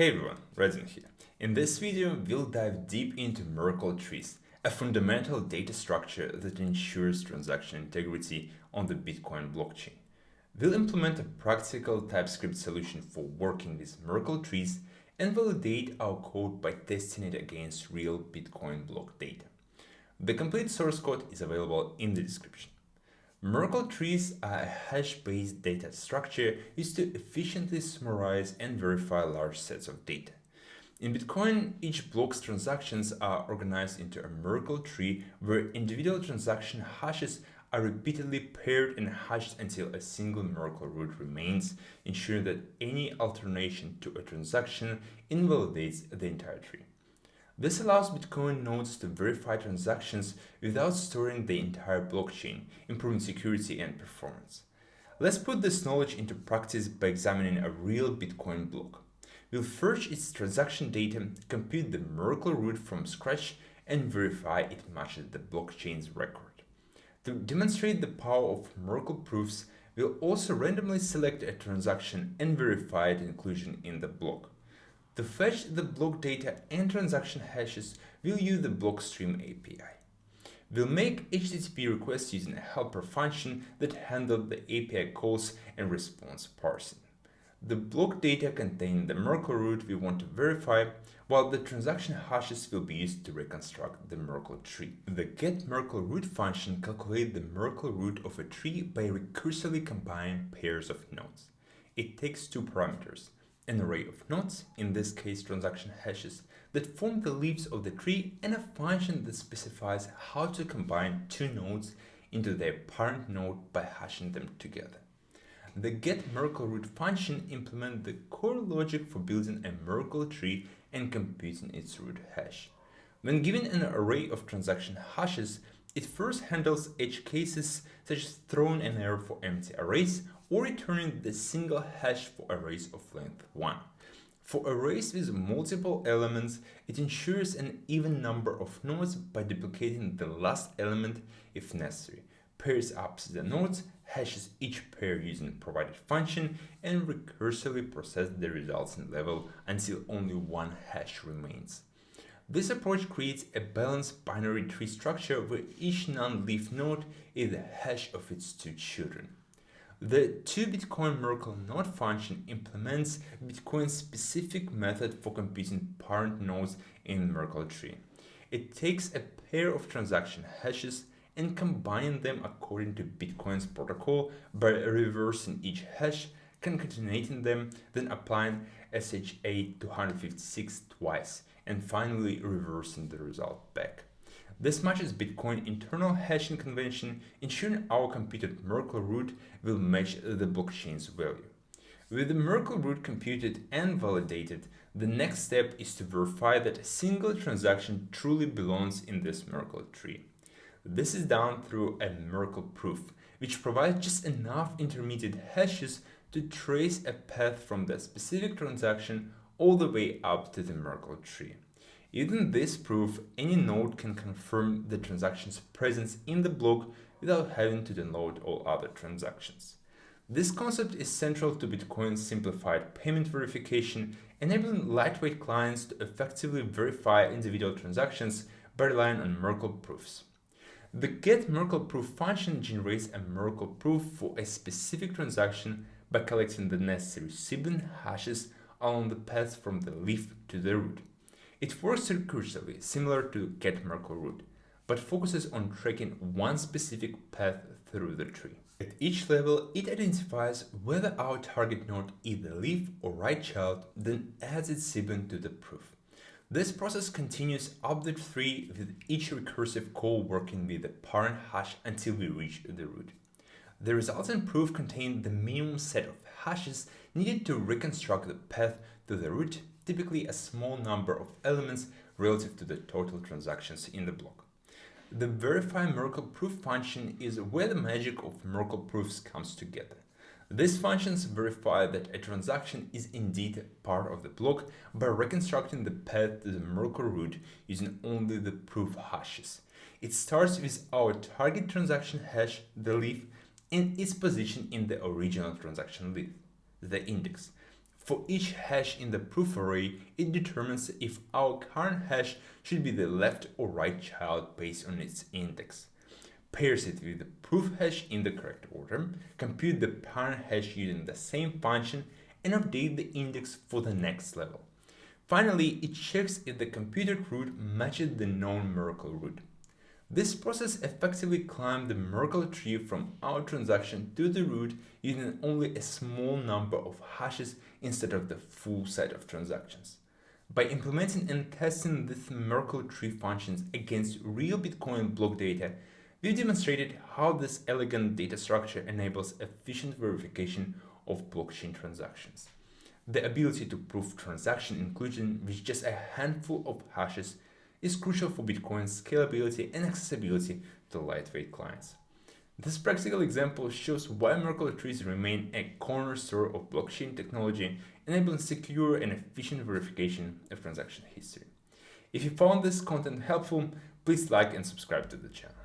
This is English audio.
Hey everyone, Redzin here. In this video, we'll dive deep into Merkle trees, a fundamental data structure that ensures transaction integrity on the Bitcoin blockchain. We'll implement a practical TypeScript solution for working with Merkle trees and validate our code by testing it against real Bitcoin block data. The complete source code is available in the description. Merkle trees are a hash-based data structure used to efficiently summarize and verify large sets of data. In Bitcoin, each block's transactions are organized into a Merkle tree where individual transaction hashes are repeatedly paired and hashed until a single Merkle root remains, ensuring that any alternation to a transaction invalidates the entire tree. This allows Bitcoin nodes to verify transactions without storing the entire blockchain, improving security and performance. Let's put this knowledge into practice by examining a real Bitcoin block. We'll fetch its transaction data, compute the Merkle root from scratch, and verify it matches the blockchain's record. To demonstrate the power of Merkle proofs, we'll also randomly select a transaction and verify its inclusion in the block. To fetch the block data and transaction hashes, we'll use the Blockstream API. We'll make HTTP requests using a helper function that handles the API calls and response parsing. The block data contain the Merkle root we want to verify, while the transaction hashes will be used to reconstruct the Merkle tree. The getMerkleRoot function calculates the Merkle root of a tree by recursively combining pairs of nodes. It takes two parameters: an array of nodes, in this case transaction hashes, that form the leaves of the tree, and a function that specifies how to combine two nodes into their parent node by hashing them together. The getMerkleRoot function implements the core logic for building a Merkle tree and computing its root hash. When given an array of transaction hashes, it first handles edge cases such as throwing an error for empty arrays or returning the single hash for arrays of length 1. For arrays with multiple elements, it ensures an even number of nodes by duplicating the last element if necessary, pairs up the nodes, hashes each pair using provided function, and recursively processes the resulting level until only one hash remains. This approach creates a balanced binary tree structure where each non-leaf node is the hash of its two children. The toBitcoin node function implements Bitcoin's specific method for computing parent nodes in Merkle tree. It takes a pair of transaction hashes and combining them according to Bitcoin's protocol by reversing each hash, concatenating them, then applying SHA-256 twice, and finally reversing the result back. This matches Bitcoin internal hashing convention, ensuring our computed Merkle root will match the blockchain's value. With the Merkle root computed and validated, the next step is to verify that a single transaction truly belongs in this Merkle tree. This is done through a Merkle proof, which provides just enough intermediate hashes to trace a path from the specific transaction all the way up to the Merkle tree. Using this proof, any node can confirm the transaction's presence in the block without having to download all other transactions. This concept is central to Bitcoin's simplified payment verification, enabling lightweight clients to effectively verify individual transactions by relying on Merkle proofs. The getMerkleProof function generates a Merkle proof for a specific transaction by collecting the necessary sibling hashes along the path from the leaf to the root. It works recursively, similar to getMerkleRoot, but focuses on tracking one specific path through the tree. At each level, it identifies whether our target node is the leaf or right child, then adds its sibling to the proof. This process continues up the tree with each recursive call working with the parent hash until we reach the root. The resultant proof contains the minimum set of hashes needed to reconstruct the path to the root, typically a small number of elements relative to the total transactions in the block. The verifyMerkleProof function is where the magic of Merkle proofs comes together. These functions verify that a transaction is indeed part of the block by reconstructing the path to the Merkle root using only the proof hashes. It starts with our target transaction hash, the leaf, and its position in the original transaction leaf, the index, For each hash in the proof array, it determines if our current hash should be the left or right child based on its index. Pairs it with the proof hash in the correct order, compute the parent hash using the same function, and update the index for the next level. Finally, it checks if the computed root matches the known Merkle root. This process effectively climbed the Merkle tree from our transaction to the root using only a small number of hashes instead of the full set of transactions. By implementing and testing these Merkle tree functions against real Bitcoin block data, we've demonstrated how this elegant data structure enables efficient verification of blockchain transactions. The ability to prove transaction inclusion with just a handful of hashes is crucial for Bitcoin's scalability and accessibility to lightweight clients. This practical example shows why Merkle trees remain a cornerstone of blockchain technology, enabling secure and efficient verification of transaction history. If you found this content helpful, please like and subscribe to the channel.